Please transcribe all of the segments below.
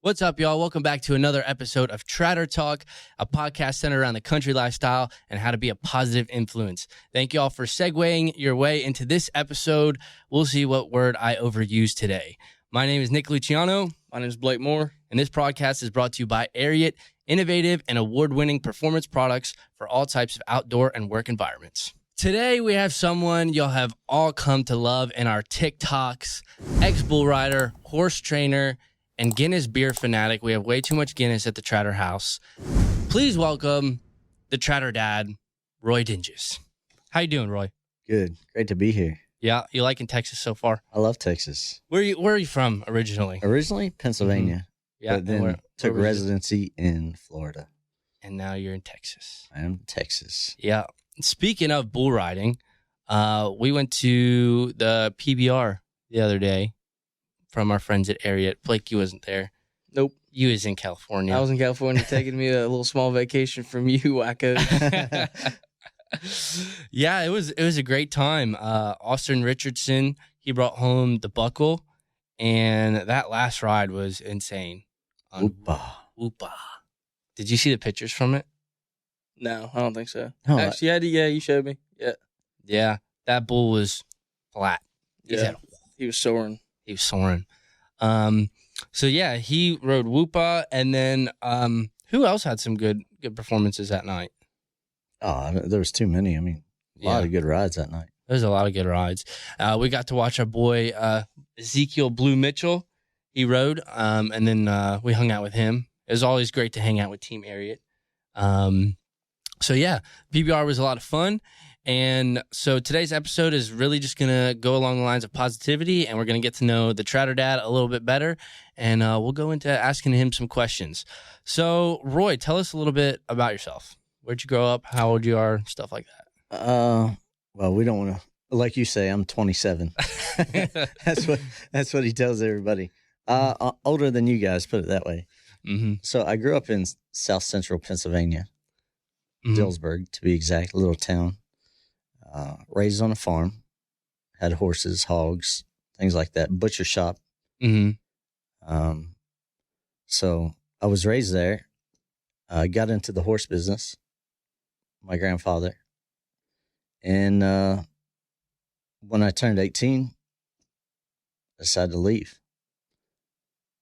What's up, y'all? Welcome back to another episode of Tratter Talk, a podcast centered around the country lifestyle and how to be a positive influence. Thank y'all for segueing your way into this episode. We'll see what word I overuse today. My name is Nick Luciano. My name is Blake Moore. And this podcast is brought to you by Ariat, innovative and award-winning performance products for all types of outdoor and work environments. Today, we have someone you'll have all come to love in our TikToks, ex-bull rider, horse trainer, and Guinness beer fanatic. We have way too much Guinness at the Tratter house. Please welcome the Tratter dad, Roy Dinges. How you doing, Roy? Good. Great to be here. Yeah, you liking Texas so far? I love Texas. Where are you from originally? Originally, Pennsylvania. Mm-hmm. Yeah, but then took residency in Florida. And now you're in Texas. I am in Texas. Yeah. Speaking of bull riding, we went to the PBR the other day from our friends at Ariat. Blake, you wasn't there. Nope. You was in California. I was in California taking me a little small vacation from you, wackos. Yeah, it was a great time. Austin Richardson, he brought home the buckle, and that last ride was insane. Oopa. Did you see the pictures from it? No, I don't think so. No, Actually, yeah, you showed me. Yeah. Yeah, that bull was flat. He was soaring. He was soaring. So yeah, he rode Whoopa, and then who else had some good performances that night? Oh, there was too many. I mean, a lot of good rides that night. There's a lot of good rides. We got to watch our boy Ezekiel Blue Mitchell. He rode, and then we hung out with him. It was always great to hang out with Team Ariat. So yeah, PBR was a lot of fun. And so today's episode is really just going to go along the lines of positivity, and we're going to get to know the Tratter dad a little bit better, and we'll go into asking him some questions. So, Roy, tell us a little bit about yourself. Where'd you grow up? How old you are? Stuff like that. Well, we don't want to, like you say, I'm 27. That's what he tells everybody. Older than you guys, put it that way. Mm-hmm. So I grew up in South Central Pennsylvania, Dillsburg to be exact, a little town. Raised on a farm, had horses, hogs, things like that, butcher shop. Mm-hmm. So I was raised there. I got into the horse business, my grandfather. And when I turned 18, I decided to leave.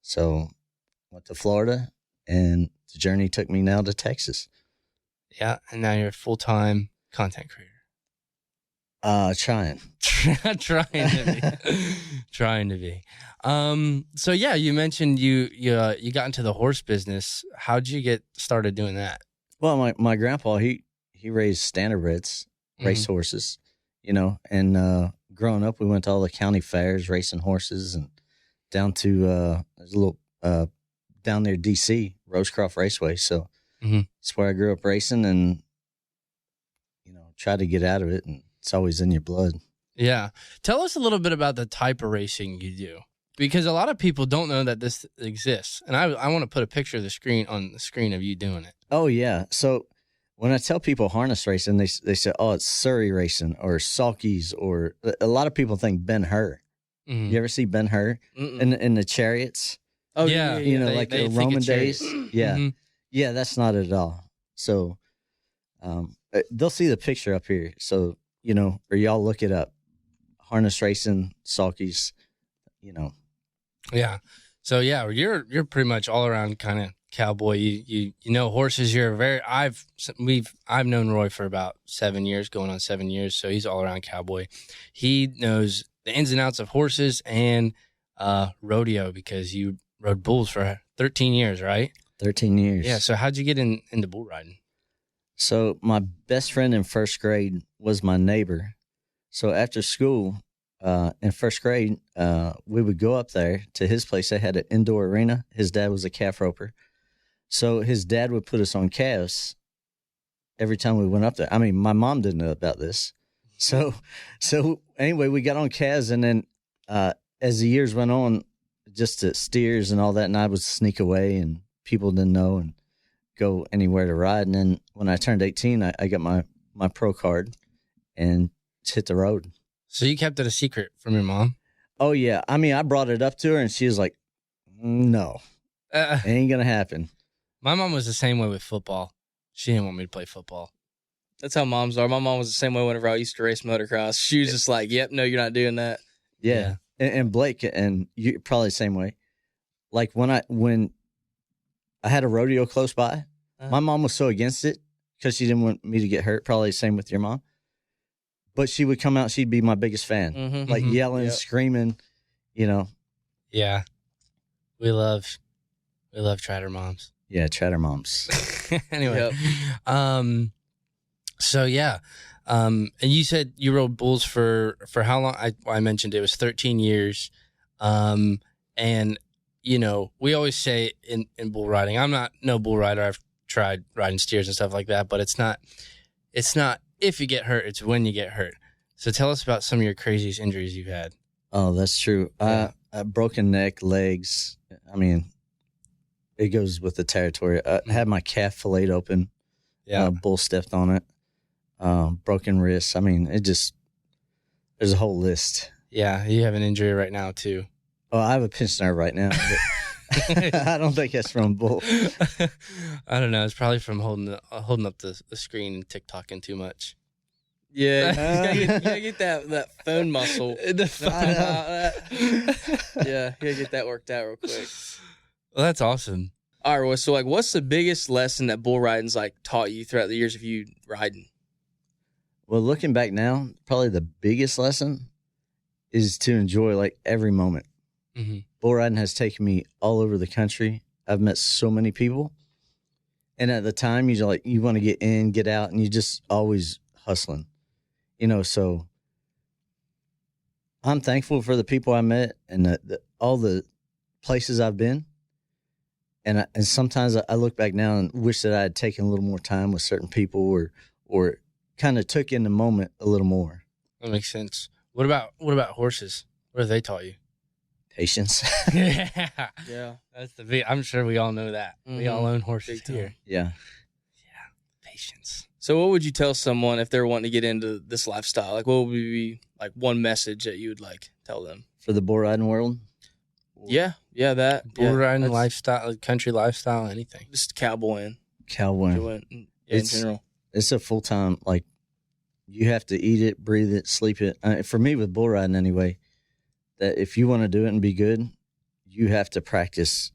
So went to Florida, and the journey took me now to Texas. Yeah, and now you're a full-time content creator. Trying to be. So yeah, you mentioned you got into the horse business. How'd you get started doing that? Well, my grandpa, he raised standardbreds, race horses, and growing up, we went to all the county fairs, racing horses, and down to, there's a little, down near DC, Rosecroft Raceway. So it's where I grew up racing and, tried to get out of it, and it's always in your blood. Yeah. Tell us a little bit about the type of racing you do, because a lot of people don't know that this exists. And I want to put a picture of the screen of you doing it. Oh, yeah. So when I tell people harness racing, they say, oh, it's Surrey racing or Salkies, or a lot of people think Ben-Hur. You ever see Ben-Hur in the chariots? Oh, yeah. Like the Roman days? Yeah. Yeah, that's not it at all. So they'll see the picture up here. So, or y'all look it up. Harness racing, Salkies, Yeah. So yeah, you're pretty much all around kind of cowboy. You know horses. I've known Roy for about 7 years, going on 7 years. So he's all around cowboy. He knows the ins and outs of horses and rodeo, because you rode bulls for 13 years, right? 13 years. Yeah. So how'd you get into bull riding? So my best friend in first grade was my neighbor. So after school, in first grade, we would go up there to his place. They had an indoor arena. His dad was a calf roper. So his dad would put us on calves every time we went up there. I mean, my mom didn't know about this. So anyway, we got on calves, and then as the years went on, just to steers and all that, and I would sneak away, and people didn't know and go anywhere to ride. And then when I turned 18, I got my pro card and hit the road. So you kept it a secret from your mom? Oh, yeah. I mean, I brought it up to her, and she was like, no. Ain't gonna happen. My mom was the same way with football. She didn't want me to play football. That's how moms are. My mom was the same way whenever I used to race motocross. She was just like, "Yep, no, you're not doing that." Yeah. And Blake, and you probably the same way. Like when I had a rodeo close by, my mom was so against it because she didn't want me to get hurt. Probably the same with your mom. But she would come out. She'd be my biggest fan, like yelling, screaming, you know. Yeah, we love Tratter moms. Yeah, Tratter moms. Anyway, so yeah, and you said you rode bulls for how long? I mentioned it was 13 years, and you know we always say in bull riding. I'm not no bull rider. I've tried riding steers and stuff like that, but it's not if you get hurt, it's when you get hurt. So tell us about some of your craziest injuries you've had. Oh, that's true. Yeah. Broken neck, legs. I mean, it goes with the territory. I had my calf filleted open. Yeah. Bull stepped on it. Broken wrists. I mean, there's a whole list. Yeah, you have an injury right now too. Oh, I have a pinched nerve right now. But I don't think that's from bull. I don't know. It's probably from holding up the screen and TikToking too much. Yeah, you gotta get that phone muscle. Yeah, you gotta get that worked out real quick. Well, that's awesome. All right, well, so like, what's the biggest lesson that bull riding's like taught you throughout the years of you riding? Well, looking back now, probably the biggest lesson is to enjoy like every moment. Mm-hmm. Bull riding has taken me all over the country. I've met so many people, and at the time, you want to get in, get out, and you just always hustling, you know. So I'm thankful for the people I met and all the places I've been. And sometimes I look back now and wish that I had taken a little more time with certain people or kind of took in the moment a little more. That makes sense. What about horses? What have they taught you? Patience. Yeah. That's the big. I'm sure we all know that. We all own horses here. Yeah. Patience. So what would you tell someone if they're wanting to get into this lifestyle? Like, what would be like one message that you would like tell them? For the bull riding world? Yeah, that. Bull riding lifestyle, country lifestyle, anything. Just cowboying. Cowboying. In general. It's a full-time, like, you have to eat it, breathe it, sleep it. For me, with bull riding anyway, that if you want to do it and be good, you have to practice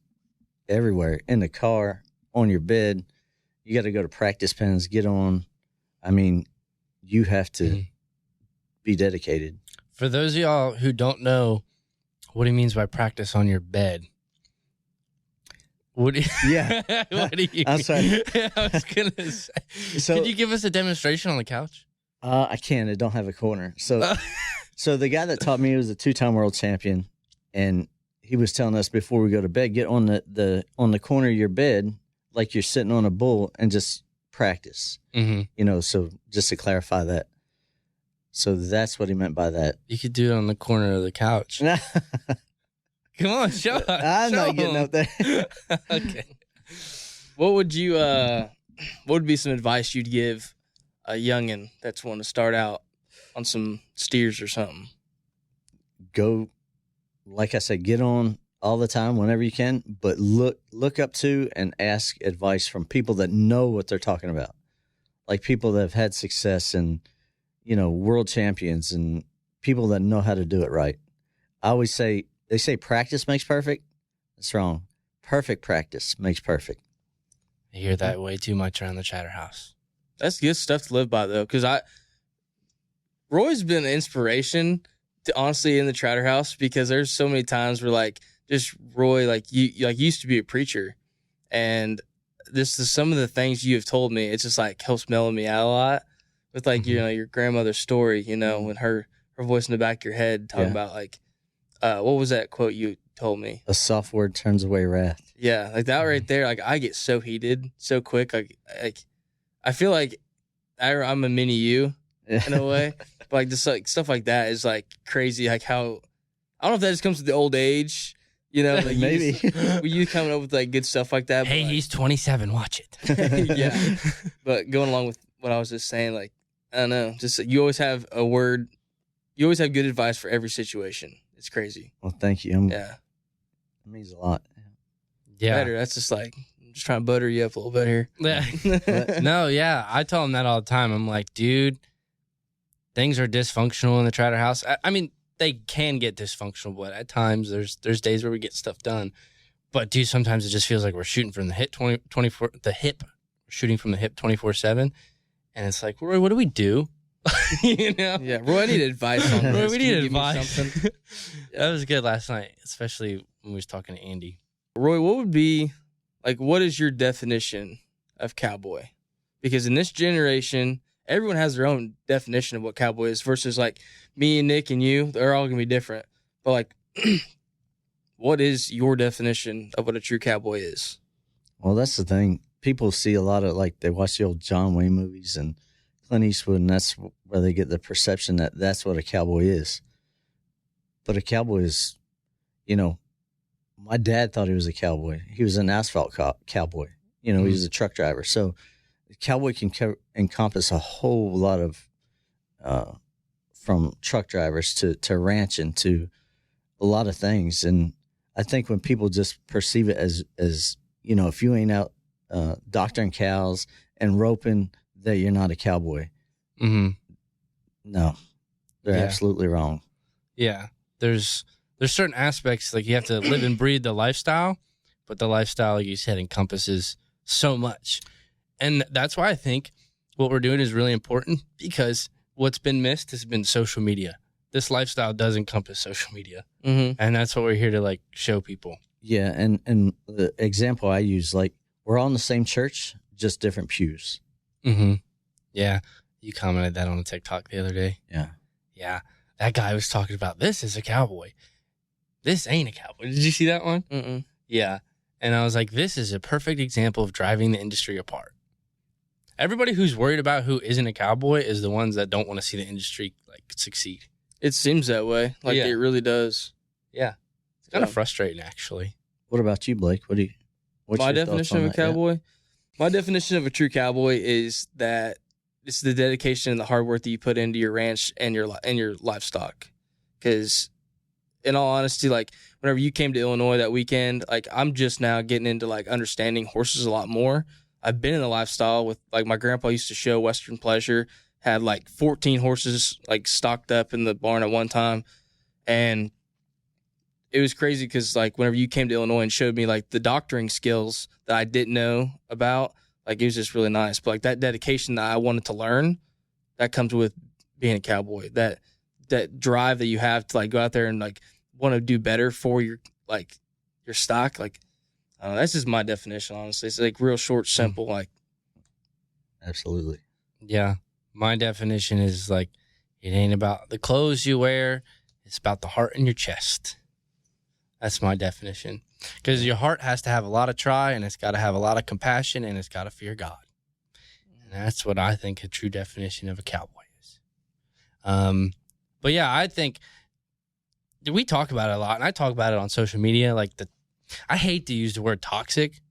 everywhere. In the car, on your bed. You got to go to practice pens, get on. I mean, you have to be dedicated. For those of y'all who don't know what he means by practice on your bed. What do you, Yeah. what do you I'm sorry. I was going to say. So, Could you give us a demonstration on the couch? I can. I don't have a corner. So the guy that taught me was a 2-time world champion, and he was telling us before we go to bed, get on the corner of your bed like you're sitting on a bull and just practice. Mm-hmm. You know, so just to clarify that. So that's what he meant by that. You could do it on the corner of the couch. Come on, show us. I'm not getting up there. Okay. What would be some advice you'd give a youngin' that's wanting to start out on some steers or something? Go, like I said, get on all the time whenever you can, but look up to and ask advice from people that know what they're talking about. Like people that have had success and, you know, world champions and people that know how to do it right. I always say, they say practice makes perfect. That's wrong. Perfect practice makes perfect. I hear that way too much around the Chatter House. That's good stuff to live by, though, because Roy's been an inspiration to honestly in the Tratter House, because there's so many times where like just Roy, like you used to be a preacher, and this is some of the things you have told me. It's just like helps mellow me out a lot with like you know your grandmother's story, you know, when her voice in the back of your head talking about like what was that quote you told me? A soft word turns away wrath. Yeah, like that right there. Like I get so heated so quick. Like I feel like I'm a mini you in a way. But like just like stuff like that is like crazy. Like how I don't know if that just comes with the old age. You know, like Maybe. you coming up with like good stuff like that. Hey, but, he's 27. Watch it. Yeah. But going along with what I was just saying, like, I don't know, just you always have a word, you always have good advice for every situation. It's crazy. Well, thank you. Yeah. It means a lot. better. That's just like, I'm just trying to butter you up a little bit here. Yeah. No, yeah. I tell them that all the time. I'm like, dude, things are dysfunctional in the Tratter house. I mean, they can get dysfunctional, but at times there's days where we get stuff done. But dude, sometimes it just feels like we're shooting from the hip 24 the hip. We're shooting from the hip 24/7. And it's like, Roy, what do we do? You know? Yeah, Roy, I need advice on this. Roy, we Can you need give me advice. something? That was good last night, especially when we was talking to Andy. Roy, what would be, like, what is your definition of cowboy? Because in this generation, everyone has their own definition of what cowboy is versus, like, me and Nick and you, they're all going to be different. But, like, what is your definition of what a true cowboy is? Well, that's the thing. People see a lot of, like, they watch the old John Wayne movies and Clint Eastwood, and that's where they get the perception that that's what a cowboy is. But a cowboy is, you know, my dad thought he was a cowboy. He was an asphalt cowboy. You know, he was a truck driver. So the cowboy can encompass a whole lot of, from truck drivers to ranching to a lot of things. And I think when people just perceive it as you know, if you ain't out doctoring cows and roping, that you're not a cowboy. Mm-hmm. No, they're Yeah. absolutely wrong. Yeah. There's certain aspects, like you have to live and breathe the lifestyle, but the lifestyle, like you said, encompasses so much. And that's why I think what we're doing is really important, because what's been missed has been social media. This lifestyle does encompass social media. Mm-hmm. And that's what we're here to like show people. Yeah, and the example I use, like, we're all in the same church, just different pews. Mm-hmm. Yeah. You commented that on a TikTok the other day. Yeah. Yeah. That guy was talking about, this is a cowboy. This ain't a cowboy. Did you see that one? Mm-mm. Yeah. And I was like, this is a perfect example of driving the industry apart. Everybody who's worried about who isn't a cowboy is the ones that don't want to see the industry like succeed. It seems that way. Like, Yeah. it really does. Yeah. It's kind of Yeah. frustrating, actually. What about you, Blake? What's My your thoughts definition on of a that? Yeah. cowboy? My definition of a true cowboy is that it's the dedication and the hard work that you put into your ranch and your livestock. Because, in all honesty, like, whenever you came to Illinois that weekend, like, I'm just now getting into like understanding horses a lot more. I've been in the lifestyle with, like, my grandpa used to show Western Pleasure, had like 14 horses like stocked up in the barn at one time, and it was crazy because, like, whenever you came to Illinois and showed me like the doctoring skills that I didn't know about, like, it was just really nice. But like that dedication that I wanted to learn, that comes with being a cowboy. That drive that you have to like go out there and like want to do better for your like your stock. Like, that's just my definition. Honestly, it's like real short, simple. Like, Absolutely. Yeah. My definition is like, it ain't about the clothes you wear. It's about the heart in your chest. That's my definition. Because your heart has to have a lot of try, and it's got to have a lot of compassion, and it's got to fear God. And that's what I think a true definition of a cowboy is. But yeah, I think we talk about it a lot, and I talk about it on social media. Like, I hate to use the word toxic,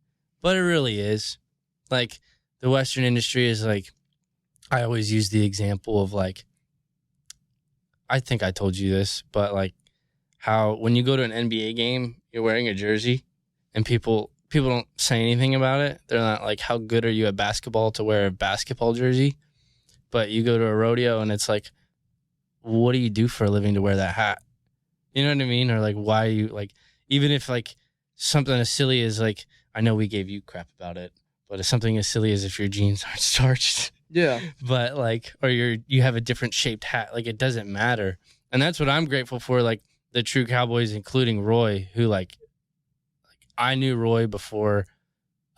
but it really is. Like, the Western industry is like, I always use the example of like, I think I told you this, but like how when you go to an NBA game, you're wearing a jersey and people don't say anything about it. They're not like, how good are you at basketball to wear a basketball jersey? But you go to a rodeo and it's like, what do you do for a living to wear that hat? You know what I mean? Or like, why are you like, even if like something as silly as like, I know we gave you crap about it, but it's something as silly as if your jeans aren't starched. yeah, But like, or you have a different shaped hat, like it doesn't matter. And that's what I'm grateful for. Like the true cowboys, including Roy, who like I knew Roy before.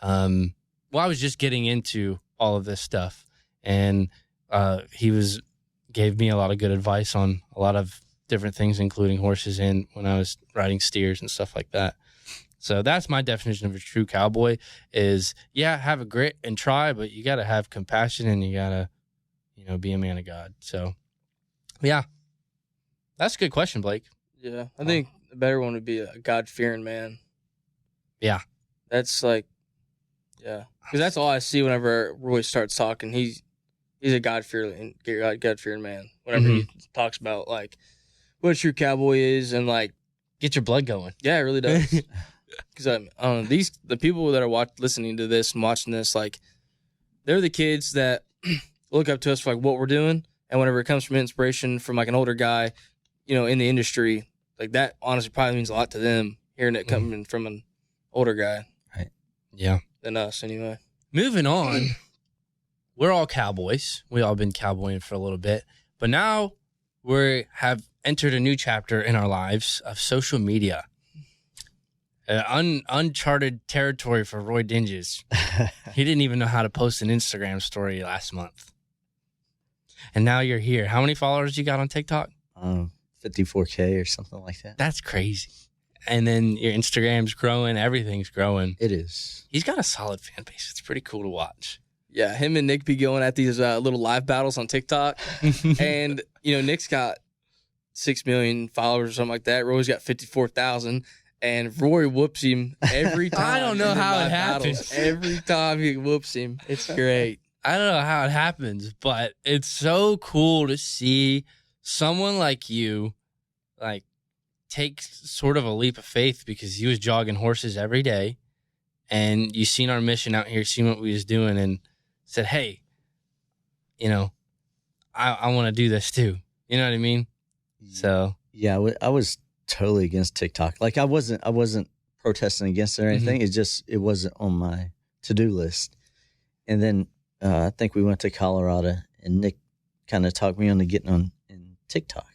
I was just getting into all of this stuff, and he gave me a lot of good advice on a lot of different things, including horses, and when I was riding steers and stuff like that. So that's my definition of a true cowboy is, yeah, have a grit and try, but you got to have compassion and you got to, be a man of God. So, yeah, that's a good question, Blake. yeah. I think the better one would be a God-fearing man. Yeah. That's like, yeah, because that's all I see whenever Roy starts talking. He's a God-fearing man. Whenever he talks about like what a true cowboy is, and like, Get your blood going. yeah, it really does. Because I don't know, the people that are listening to this and watching this, like, they're the kids that look up to us for like what we're doing, and whenever it comes from inspiration from like an older guy, in the industry, like that honestly probably means a lot to them hearing it coming from an older guy, right? Yeah, than us anyway. Moving on, we're all cowboys. We all been cowboying for a little bit, but now we have entered a new chapter in our lives of social media. Uncharted territory for Roy Dinges. He didn't even know how to post an Instagram story last month. And now you're here. How many followers you got on TikTok? 54K or something like that. That's crazy. And then your Instagram's growing. Everything's growing. It is. He's got a solid fan base. It's pretty cool to watch. Yeah, him and Nick be going at these little live battles on TikTok. And, Nick's got 6 million followers or something like that. Roy's got 54,000. And Roy whoops him every time. I don't know how it happens. Battles. Every time he whoops him. It's great. I don't know how it happens, but it's so cool to see someone like you, like, take sort of a leap of faith, because he was jogging horses every day, and you seen our mission out here, seen what we was doing, and said, hey, I want to do this too. You know what I mean? So yeah, I was totally against TikTok. Like I wasn't protesting against it or anything. It wasn't on my to-do list. And then I think we went to Colorado, and Nick kind of talked me into getting on in TikTok.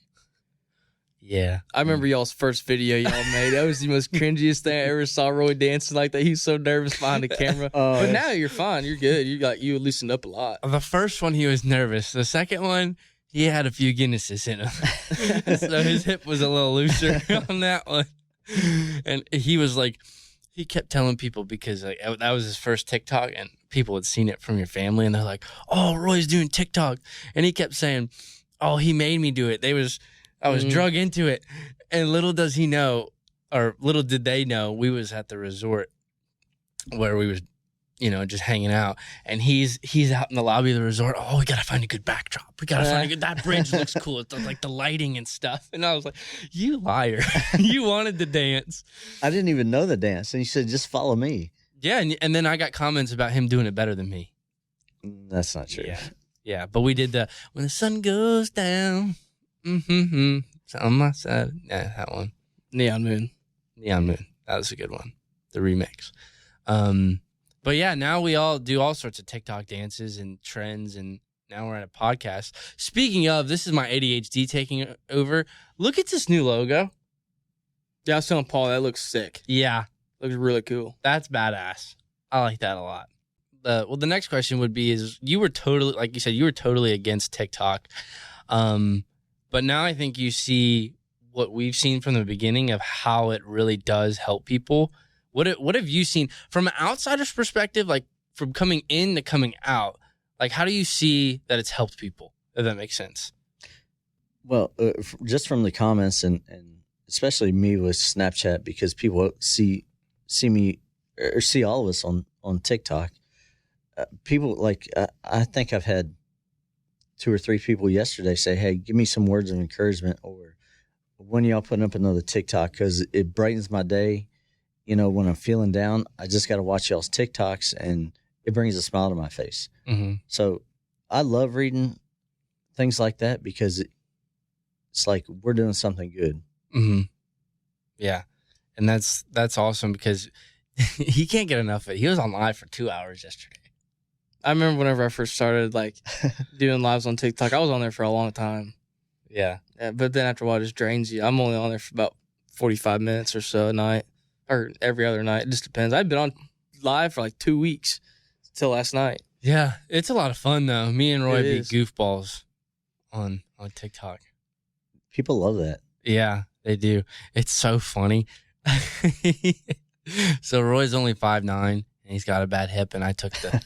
Yeah. I remember y'all's first video y'all made. That was the most cringiest thing I ever saw Roy dancing like that. He's so nervous behind the camera. But now you're fine. You're good. You loosened up a lot. The first one, he was nervous. The second one, he had a few Guinnesses in him. So his hip was a little looser on that one. And he was like, he kept telling people, because like, that was his first TikTok, and people had seen it from your family, and they're like, oh, Roy's doing TikTok. And he kept saying, oh, he made me do it. I was drug into it. And little does he know, or little did they know, we was at the resort where we was, just hanging out. And he's out in the lobby of the resort. Oh, we got to find a good backdrop. We got to find a good, that bridge looks cool. It's like the lighting and stuff. And I was like, you liar. You wanted to dance. I didn't even know the dance. And he said, just follow me. Yeah. And then I got comments about him doing it better than me. That's not true. Yeah. But we did when the sun goes down. So on my side. Yeah, that one. Neon Moon. That was a good one. The remix. But yeah, now we all do all sorts of TikTok dances and trends, and now we're at a podcast. Speaking of, this is my ADHD taking over. Look at this new logo. Yeah, I was telling Paul, that looks sick. Yeah. Looks really cool. That's badass. I like that a lot. Well, the next question would be, is you were totally, like you said, you were totally against TikTok. But now I think you see what we've seen from the beginning of how it really does help people. What have you seen from an outsider's perspective, like from coming in to coming out? Like, how do you see that it's helped people, if that makes sense? Well, just from the comments and especially me with Snapchat, because people see me or see all of us on TikTok. People like, I think I've had 2 or 3 people yesterday say, hey, give me some words of encouragement, or when y'all putting up another TikTok, because it brightens my day. When I'm feeling down, I just got to watch y'all's TikToks, and it brings a smile to my face. Mm-hmm. So I love reading things like that, because it's like we're doing something good. Mm-hmm. Yeah. And that's awesome, because he can't get enough of it. He was on live for 2 hours yesterday. I remember whenever I first started doing lives on TikTok, I was on there for a long time. Yeah. But then after a while, it just drains you. I'm only on there for about 45 minutes or so a night, or every other night. It just depends. I've been on live for 2 weeks till last night. Yeah. It's a lot of fun, though. Me and Roy be is. goofballs on TikTok. People love that. Yeah, they do. It's so funny. So Roy's only 5'9", and he's got a bad hip, and I took the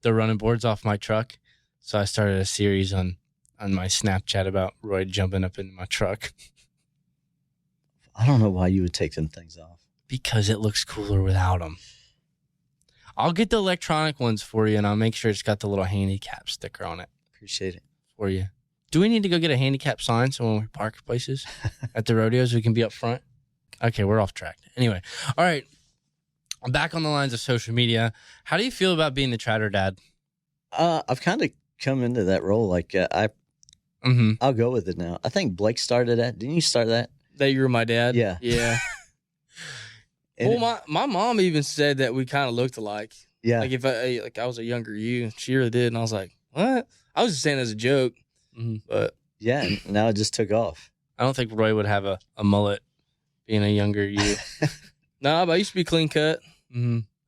the running boards off my truck. So I started a series on my Snapchat about Roy jumping up into my truck. I don't know why you would take them things off. Because it looks cooler without them. I'll get the electronic ones for you, and I'll make sure it's got the little handicap sticker on it. Appreciate it. For you. Do we need to go get a handicap sign so when we park places at the rodeos, we can be up front? Okay, we're off track. Anyway, all right. I'm back on the lines of social media. How do you feel about being the Tratter dad? I've kind of come into that role. Like I'll go with it now. I think Blake started that. Didn't you start that? That you were my dad? Yeah. Yeah. Well, my mom even said that we kind of looked alike. Yeah. Like if I was a younger you, she really did, and I was like, what? I was just saying as a joke, but yeah. And now it just took off. I don't think Roy would have a mullet being a younger you. nah, but I used to be clean cut.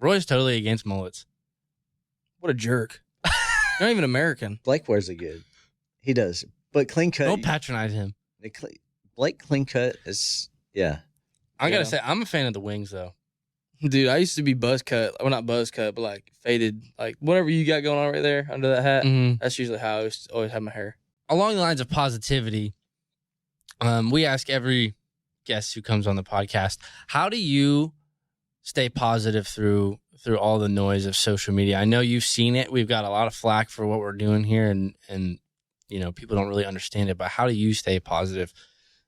Roy's totally against mullets. What a jerk! You're not even American. Blake wears it good. He does, but clean cut. Don't patronize him. Blake clean cut is I gotta say, I'm a fan of the wings though. Dude, I used to be buzz cut. Well, not buzz cut, but like faded. Like whatever you got going on right there under that hat. That's usually how I always have my hair. Along the lines of positivity, we ask every guest who comes on the podcast, how do you stay positive through all the noise of social media? I know you've seen it. We've got a lot of flack for what we're doing here, and you know, people don't really understand it. But how do you stay positive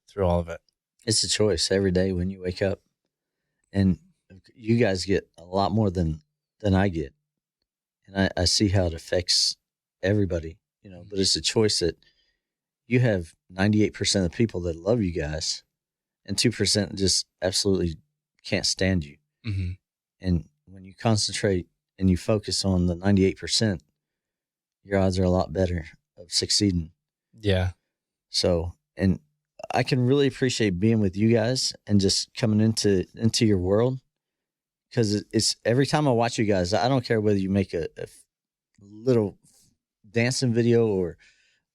through all of it? It's a choice every day when you wake up, and you guys get a lot more than I get, and I see how it affects everybody. You know, but it's a choice that you have 98% of the people that love you guys, and 2% just absolutely can't stand you. And when you concentrate and you focus on the 98%, your odds are a lot better of succeeding. Yeah. So, and I can really appreciate being with you guys and just coming into your world, because it's every time I watch you guys, I don't care whether you make a little dancing video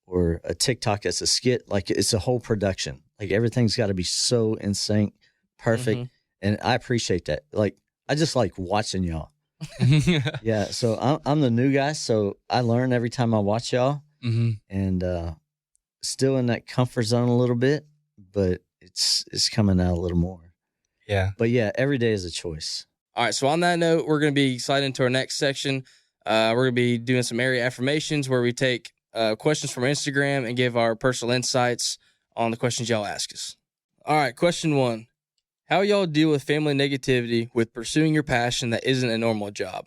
or a TikTok that's a skit, like it's a whole production. Like everything's got to be so in sync, perfect. And I appreciate that. Like, I just like watching y'all. Yeah. So I'm the new guy. So I learn every time I watch y'all, and still in that comfort zone a little bit, but it's coming out a little more. Yeah. But yeah, every day is a choice. All right. So on that note, we're going to be sliding into our next section. We're going to be doing some area affirmations where we take questions from Instagram and give our personal insights on the questions y'all ask us. All right. Question 1. How y'all deal with family negativity with pursuing your passion that isn't a normal job?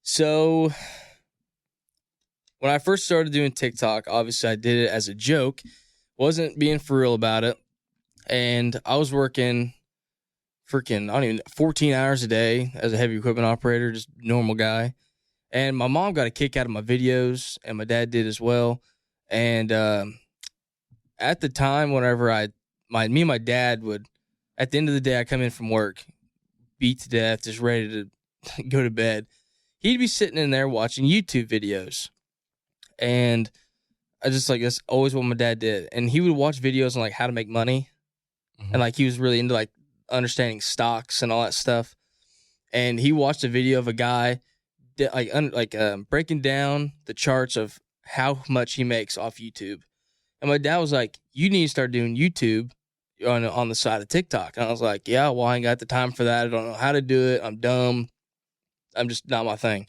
So when I first started doing TikTok, obviously I did it as a joke, wasn't being for real about it. And I was working 14 hours a day as a heavy equipment operator, just normal guy. And my mom got a kick out of my videos, and my dad did as well. And at the time, whenever me and my dad would, at the end of the day, I come in from work, beat to death, just ready to go to bed. He'd be sitting in there watching YouTube videos. And I just like, that's always what my dad did. And he would watch videos on like how to make money. And like, he was really into like understanding stocks and all that stuff. And he watched a video of a guy breaking down the charts of how much he makes off YouTube. And my dad was like, you need to start doing YouTube on the side of TikTok. And I was like, yeah, well, I ain't got the time for that. I don't know how to do it. I'm dumb. I'm just not my thing.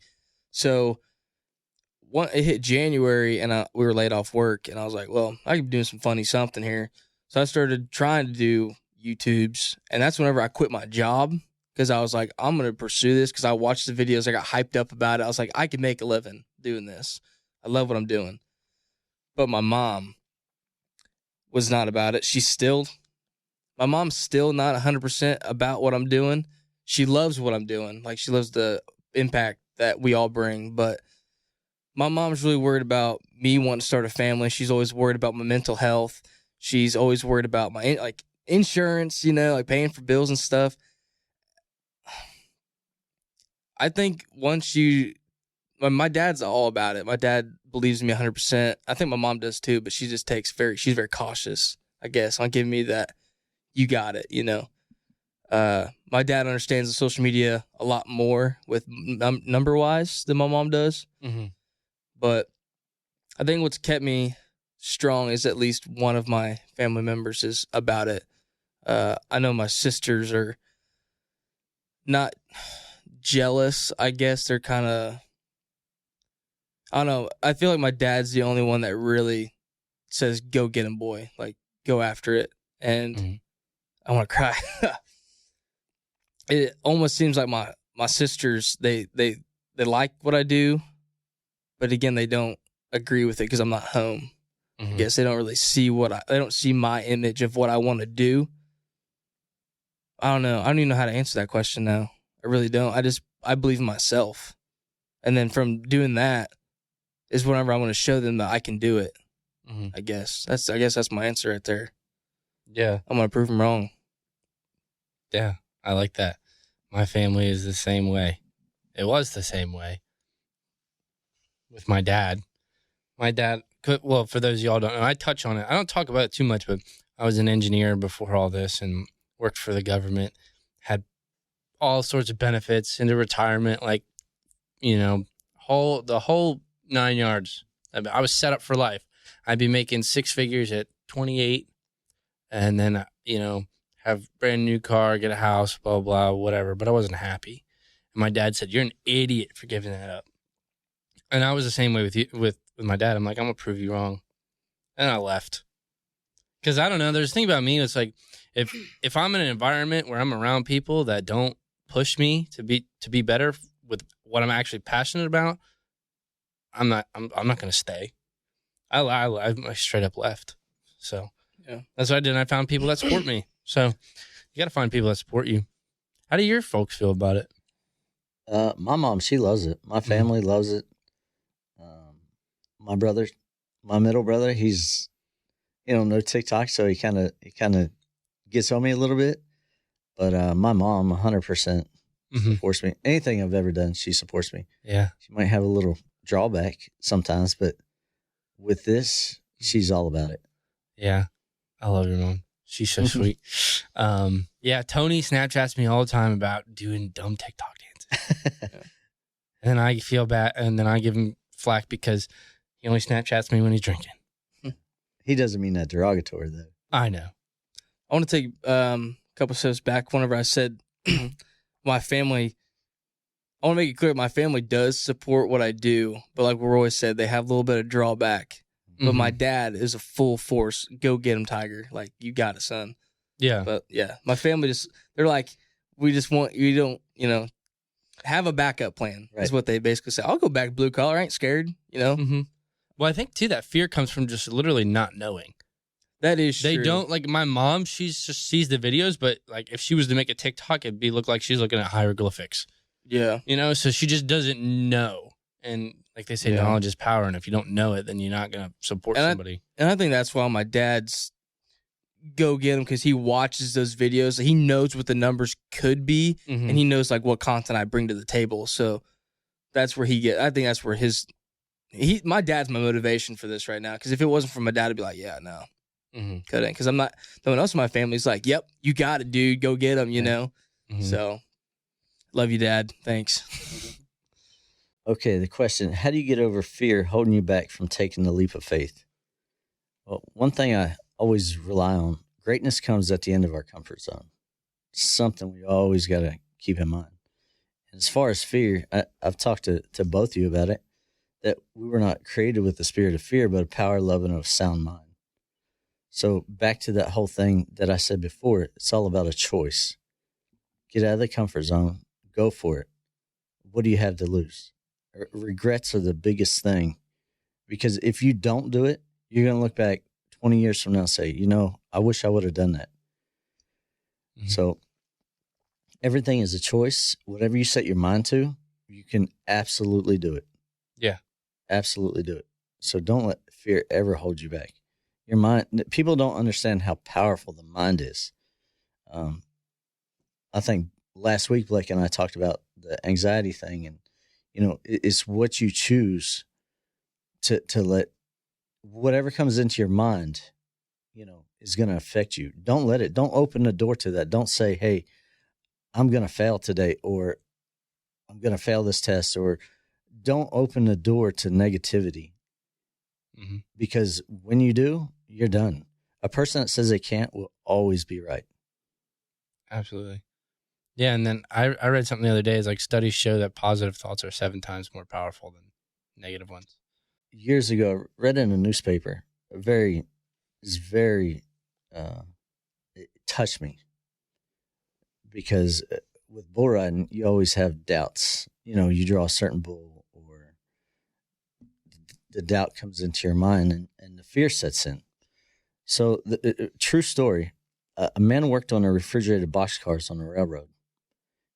So it hit January and we were laid off work, and I was like, well, I could be doing some funny something here. So I started trying to do YouTubes, and that's whenever I quit my job, because I was like, I'm going to pursue this, because I watched the videos. I got hyped up about it. I was like, I can make a living doing this. I love what I'm doing. But my mom was not about it. My mom's still not 100% about what I'm doing. She loves what I'm doing. Like, she loves the impact that we all bring. But my mom's really worried about me wanting to start a family. She's always worried about my mental health. She's always worried about my insurance, like paying for bills and stuff. I think my dad's all about it. My dad believes in me 100%. I think my mom does too, but she just she's very cautious, I guess, on giving me that, you got it, My dad understands the social media a lot more with number-wise than my mom does. But I think what's kept me strong is at least one of my family members is about it. I know my sisters are not jealous. I guess they're kind of, I don't know. I feel like my dad's the only one that really says, go get him, boy. Like, go after it. And I want to cry. It almost seems like my sisters, they like what I do, but again, they don't agree with it because I'm not home. I guess they don't really see they don't see my image of what I want to do. I don't know. I don't even know how to answer that question now. I really don't. I believe in myself. And then from doing that is whenever I want to show them that I can do it. I guess that's my answer right there. Yeah. I'm going to prove them wrong. Yeah. I like that. My family is the same way. It was the same way with my dad. My dad, well, for those of y'all don't know, I touch on it. I don't talk about it too much, but I was an engineer before all this and worked for the government, had all sorts of benefits into retirement, like, you know, the whole 9 yards. I was set up for life. I'd be making six figures at 28 and then, have brand new car, get a house, blah, blah, whatever. But I wasn't happy. And my dad said, "You're an idiot for giving that up." And I was the same way with you, with my dad. I'm like, "I'm going to prove you wrong." And I left. Because I don't know. There's a thing about me. It's like, if I'm in an environment where I'm around people that don't push me to be better with what I'm actually passionate about, I'm not going to stay. I straight up left. So yeah, that's what I did. And I found people that support me. So you got to find people that support you. How do your folks feel about it? My mom, she loves it. My family loves it. My brother, my middle brother, he's, no TikTok, so he kind of gets on me a little bit. But my mom, 100% supports me. Anything I've ever done, she supports me. Yeah, she might have a little drawback sometimes, but with this, she's all about it. Yeah, I love your mom. She's so sweet. Yeah, Tony Snapchats me all the time about doing dumb TikTok dances. And then I feel bad, and then I give him flack because he only Snapchats me when he's drinking. He doesn't mean that derogatory, though. I know. I want to take a couple steps back whenever I said my family. I want to make it clear my family does support what I do, but like Roy said, they have a little bit of drawback. But my dad is a full force. Go get him, Tiger. Like, you got it, son. Yeah. But yeah, my family they're like, we just want you don't, have a backup plan. Right. Is what they basically say. I'll go back blue collar. I ain't scared, Well, I think too that fear comes from just literally not knowing. That is they true. Don't like my mom. She's just sees the videos, but like if she was to make a TikTok, it'd look like she's looking at hieroglyphics. Yeah, so she just doesn't know. And like they say, knowledge is power, and if you don't know it, then you're not gonna support somebody. I think that's why my dad's go get him, because he watches those videos. He knows what the numbers could be, and he knows like what content I bring to the table. So that's where I think that's where my dad's my motivation for this right now. Because if it wasn't for my dad, I'd be like, yeah, no, couldn't. Because I'm not. No one else in my family's like, yep, you got it, dude. Go get him. You know. So, love you, Dad. Thanks. Okay, the question: how do you get over fear holding you back from taking the leap of faith? Well, one thing I always rely on: greatness comes at the end of our comfort zone. Something we always got to keep in mind. And as far as fear, I've talked to both of you about it, that we were not created with the spirit of fear, but a power, love, and a sound mind. So back to that whole thing that I said before, it's all about a choice. Get out of the comfort zone, go for it. What do you have to lose? Regrets are the biggest thing, because if you don't do it, you're going to look back 20 years from now and say, I wish I would have done that. So everything is a choice. Whatever you set your mind to, you can absolutely do it. Yeah. Absolutely do it. So don't let fear ever hold you back. Your mind, people don't understand how powerful the mind is. I think last week, Blake and I talked about the anxiety thing, and, it's what you choose to let whatever comes into your mind, is going to affect you. Don't open the door to that. Don't say, hey, I'm going to fail today, or I'm going to fail this test, or don't open the door to negativity. Because when you do, you're done. A person that says they can't will always be right. Absolutely. Yeah, and then I read something the other day. It's like studies show that positive thoughts are 7 times more powerful than negative ones. Years ago, I read in a newspaper, it touched me. because with bull riding, you always have doubts. You know, you draw a certain bull, or the doubt comes into your mind, and the fear sets in. So, the true story: a man worked on a refrigerated boxcars on the railroad.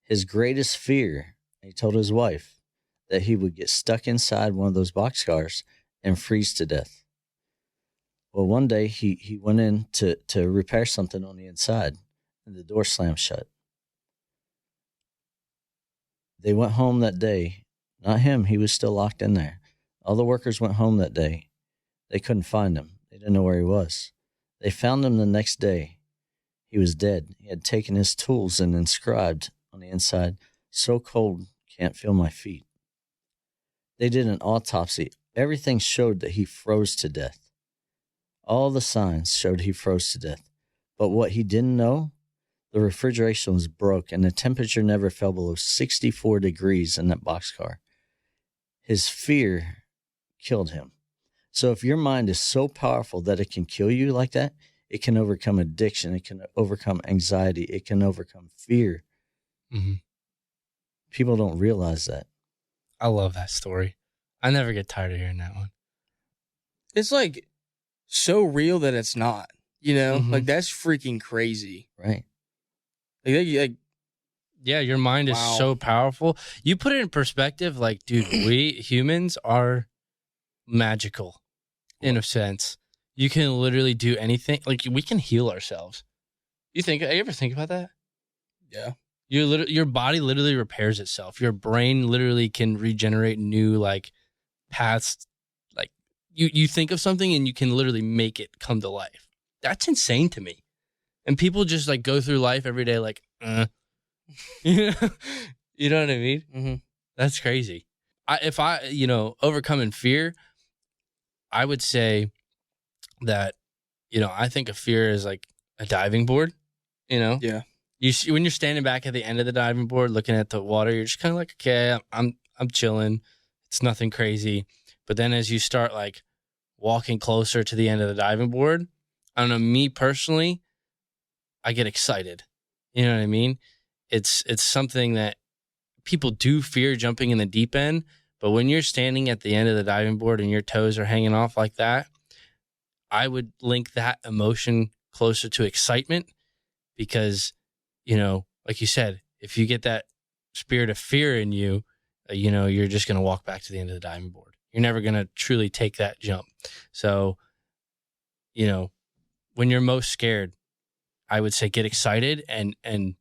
His greatest fear, he told his wife, that he would get stuck inside one of those boxcars and freeze to death. Well, one day he went in to repair something on the inside, and the door slammed shut. They went home that day. Not him. He was still locked in there. All the workers went home that day. They couldn't find him. They didn't know where he was. They found him the next day. He was dead. He had taken his tools and inscribed on the inside, "So cold, can't feel my feet." They did an autopsy. Everything showed that he froze to death. All the signs showed he froze to death. But what he didn't know, the refrigeration was broke and the temperature never fell below 64 degrees in that boxcar. His fear killed him. So if your mind is so powerful that it can kill you like that, it can overcome addiction. It can overcome anxiety. It can overcome fear. Mm-hmm. People don't realize that. I love that story. I never get tired of hearing that one. It's like so real that it's not, you know, Mhm. like that's freaking crazy. Right. Like Yeah, your mind is Wow. so powerful. You put it in perspective, like, dude, we humans are magical in a sense. You can literally do anything. Like, we can heal ourselves. You ever think about that? yeah. Your body literally repairs itself. Your brain literally can regenerate new, like, paths. Like, you think of something and you can literally make it come to life. That's insane to me. And people just, like, go through life every day like, You know what I mean? Mm-hmm. That's crazy. If I overcoming fear, I would say that, I think of fear as like a diving board, Yeah. You see, when you're standing back at the end of the diving board, looking at the water, you're just kind of like, okay, I'm chilling. It's nothing crazy. But then as you start like walking closer to the end of the diving board, I don't know, me personally, I get excited. You know what I mean? It's something that people do fear, jumping in the deep end. But when you're standing at the end of the diving board and your toes are hanging off like that, I would link that emotion closer to excitement because, like you said, if you get that spirit of fear in you, you're just going to walk back to the end of the diving board. You're never going to truly take that jump. So, when you're most scared, I would say get excited and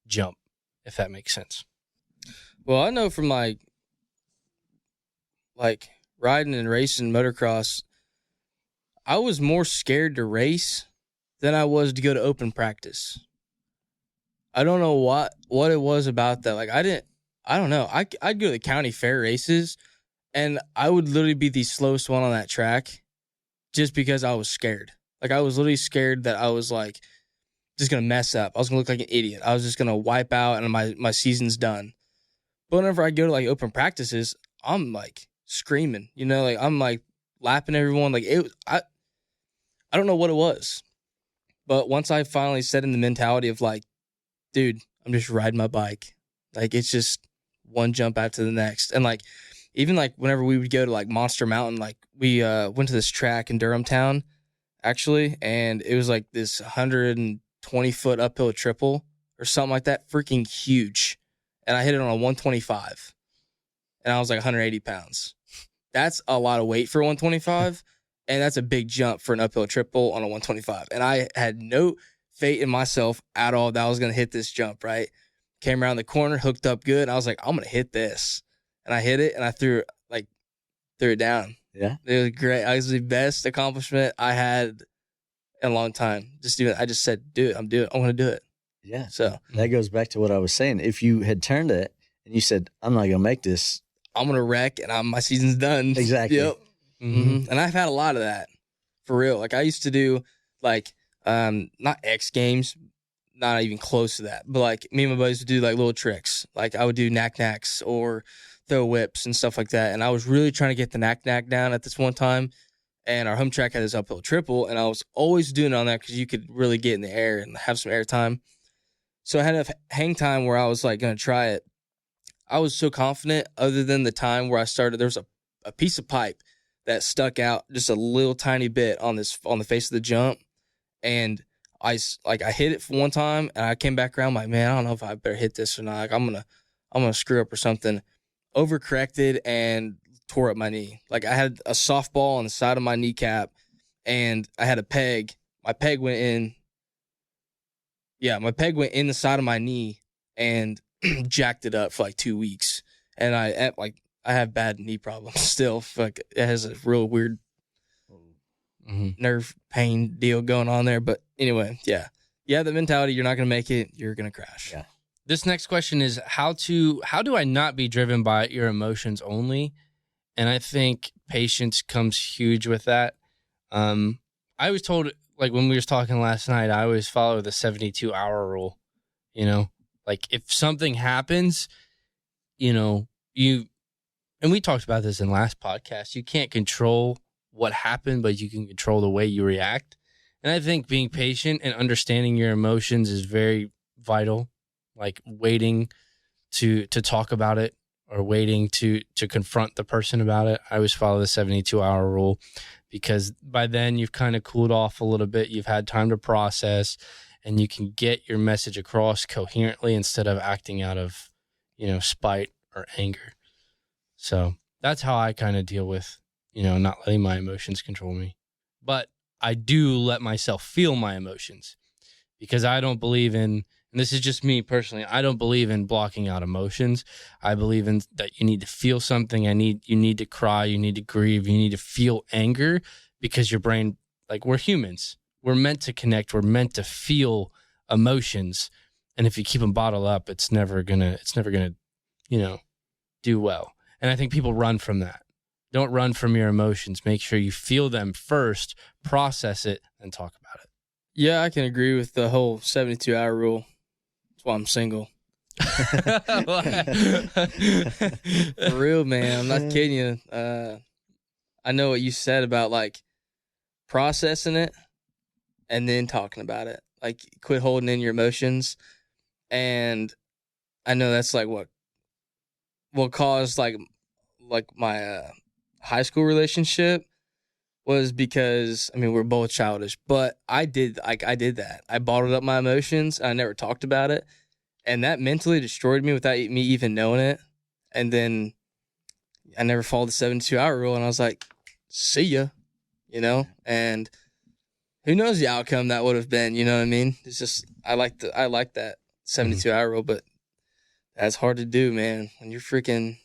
jump, if that makes sense. Well, I know from like riding and racing motocross, I was more scared to race than I was to go to open practice. I don't know what it was about that. Like I don't know. I'd go to the county fair races and I would literally be the slowest one on that track just because I was scared. Like I was literally scared that I was like just going to mess up. I was going to look like an idiot. I was just going to wipe out and my season's done. But whenever I go to like open practices, I'm like screaming, like I'm like lapping everyone. Like I don't know what it was. But once I finally set in the mentality of like, dude, I'm just riding my bike. Like it's just one jump after the next. And like, even like whenever we would go to like Monster Mountain, like we went to this track in Durham Town actually. And it was like this 120-foot uphill triple or something like that. Freaking huge. And I hit it on a 125 and I was like 180 pounds. That's a lot of weight for 125. And that's a big jump for an uphill triple on a 125. And I had no faith in myself at all that I was going to hit this jump, right? Came around the corner, hooked up good. And I was like, I'm going to hit this. And I hit it and I threw it down. Yeah. It was great. It was the best accomplishment I had in a long time. I just said, do it. I'm going to do it. Yeah. So that goes back to what I was saying. If you had turned it and you said, I'm not going to make this, I'm going to wreck and my season's done. Exactly. Yep. Mm-hmm. And I've had a lot of that for real. Like I used to do like, not X Games, not even close to that, but like me and my buddies would do like little tricks. Like I would do knack-knacks or throw whips and stuff like that. And I was really trying to get the knack-knack down at this one time. And our home track had this uphill triple. And I was always doing it on that because you could really get in the air and have some air time. So I had a hang time where I was like going to try it. I was so confident, other than the time where I started, there was a piece of pipe that stuck out just a little tiny bit on the face of the jump. And I hit it for one time, and I came back around like, man, I don't know if I better hit this or not. Like, I'm gonna screw up or something. Overcorrected and tore up my knee. Like, I had a softball on the side of my kneecap, and I had a peg. My peg went in. Yeah, my peg went in the side of my knee and jacked it up for like 2 weeks. And I have bad knee problems still. Like, it has a real weird nerve pain deal going on there. But anyway, yeah, the mentality, you're not going to make it, you're going to crash. Yeah. This next question is how do I not be driven by your emotions only? And I think patience comes huge with that. I was told, like when we were talking last night, I always follow the 72-hour rule, you know, like if something happens, you know, and we talked about this in last podcast, you can't control what happened, but you can control the way you react. And I think being patient and understanding your emotions is very vital, like waiting to talk about it or waiting to confront the person about it. I always follow the 72-hour rule because by then you've kind of cooled off a little bit. You've had time to process and you can get your message across coherently instead of acting out of, you know, spite or anger. So that's how I kind of deal with, you know, not letting my emotions control me. But I do let myself feel my emotions because I don't believe in, and this is just me personally, I don't believe in blocking out emotions. I believe in that you need to feel something. You need to cry, you need to grieve, you need to feel anger because your brain, like we're humans. We're meant to connect. We're meant to feel emotions. And if you keep them bottled up, it's never gonna, you know, do well. And I think people run from that. Don't run from your emotions. Make sure you feel them first, process it, and talk about it. Yeah, I can agree with the whole 72-hour rule. That's why I'm single. For real, man. I'm not kidding you. I know what you said about like processing it and then talking about it. Like quit holding in your emotions. And I know that's like what caused like my high school relationship was because, I mean, we're both childish, but I did that. I bottled up my emotions. I never talked about it. And that mentally destroyed me without me even knowing it. And then I never followed the 72-hour rule. And I was like, see ya, you know? And who knows the outcome that would have been, you know what I mean? It's just, I like that 72-hour rule, but that's hard to do, man. When you're freaking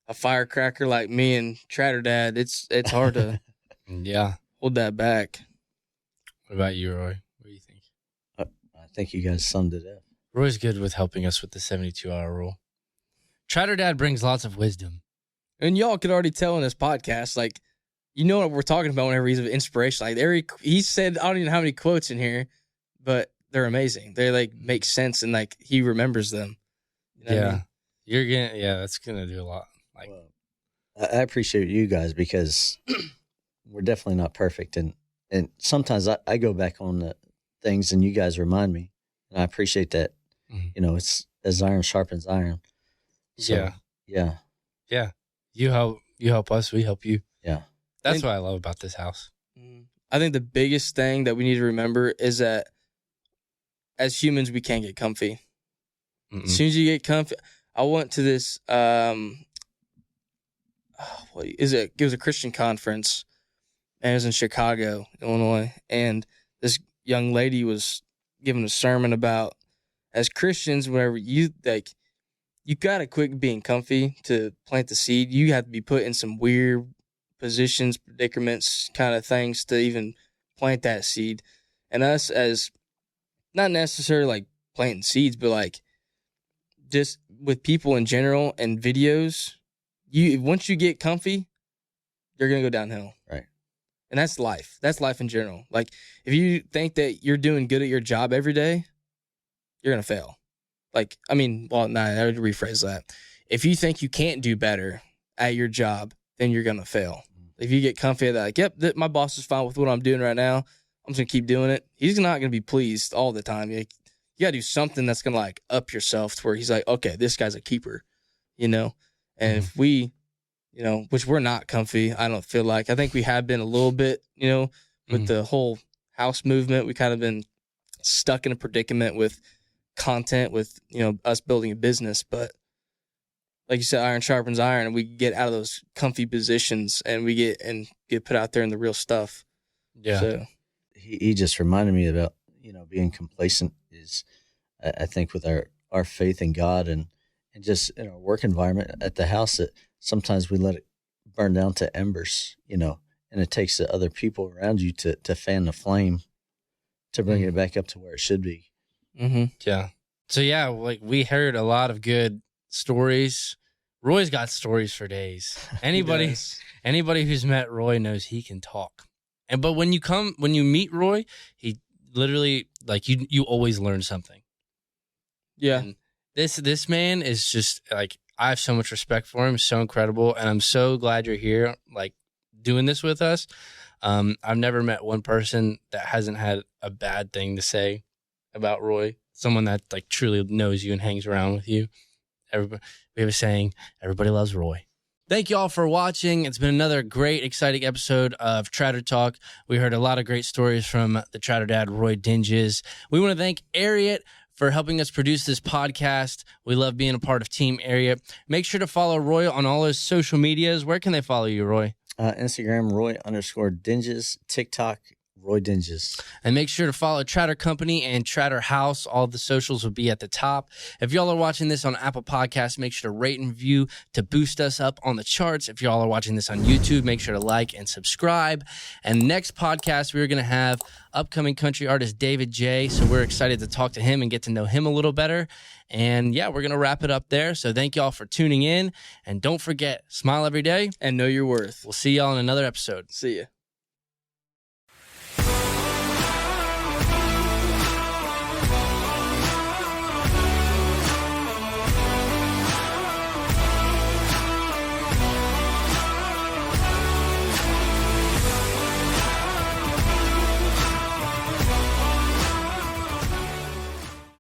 a firecracker like me and Tratter Dad, it's hard to hold that back. What about you, Roy? What do you think? I think you guys summed it up. Roy's good with helping us with the 72-hour rule. Tratter Dad brings lots of wisdom. And y'all could already tell in this podcast, like, you know what we're talking about whenever he's of inspiration. Like, he said, I don't even know how many quotes in here, but they're amazing. They, like, make sense, and, like, he remembers them. You know what I mean? That's going to do a lot. Like, Well, I appreciate you guys because we're definitely not perfect. And sometimes I go back on the things and you guys remind me. And I appreciate that. Mm-hmm. You know, it's as iron sharpens iron. So, yeah. You help us, we help you. Yeah. That's what I love about this house. I think the biggest thing that we need to remember is that as humans, we can't get comfy. As soon as you get comfy, I went to this, it was a Christian conference, and it was in Chicago, Illinois, and this young lady was giving a sermon about, as Christians, whenever you gotta quit being comfy to plant the seed. You have to be put in some weird positions, predicaments, kind of things to even plant that seed. And us as not necessarily like planting seeds, but like just with people in general and videos, once you get comfy, you're gonna go downhill. Right. And that's life. That's life in general. Like if you think that you're doing good at your job every day, you're gonna fail. Like, I mean, well, nah, I would rephrase that. If you think you can't do better at your job, then you're gonna fail. If you get comfy at that, like, yep, my boss is fine with what I'm doing right now, I'm just gonna keep doing it. He's not gonna be pleased all the time. you got to do something that's going to like up yourself to where he's like, okay, this guy's a keeper, you know? And if we, you know, which we're not comfy, I don't feel like. I think we have been a little bit, you know, with the whole house movement. We kind of been stuck in a predicament with content, with, you know, us building a business. But like you said, iron sharpens iron, and we get out of those comfy positions and we get put out there in the real stuff. Yeah. So He just reminded me about, you know, being complacent is, I think, with our faith in God and just in our work environment at the house, that sometimes we let it burn down to embers, you know, and it takes the other people around you to fan the flame to bring it back up to where it should be. Yeah. So yeah, like we heard a lot of good stories. Roy's got stories for days. Anybody who's met Roy knows he can talk. But when you meet Roy, he literally, like, you always learn something. yeah. And this man is just like, I have so much respect for him. So incredible. And I'm so glad you're here, like, doing this with us. I've never met one person that hasn't had a bad thing to say about Roy. Someone that like truly knows you and hangs around with you. We have a saying, everybody loves Roy. Thank you all for watching. It's been another great, exciting episode of Tratter Talk. We heard a lot of great stories from the Tratter Dad, Roy Dinges. We want to thank Ariat for helping us produce this podcast. We love being a part of Team Ariat. Make sure to follow Roy on all his social medias. Where can they follow you, Roy? Instagram, Roy_Dinges, TikTok, Roy Dinges. And make sure to follow Tratter Company and Tratter House. All the socials will be at the top. If y'all are watching this on Apple Podcasts, make sure to rate and review to boost us up on the charts. If y'all are watching this on YouTube, make sure to like and subscribe. And next podcast, we're going to have upcoming country artist David J. So we're excited to talk to him and get to know him a little better. And yeah, we're going to wrap it up there. So thank y'all for tuning in. And don't forget, smile every day And know your worth. We'll see y'all in another episode. See ya.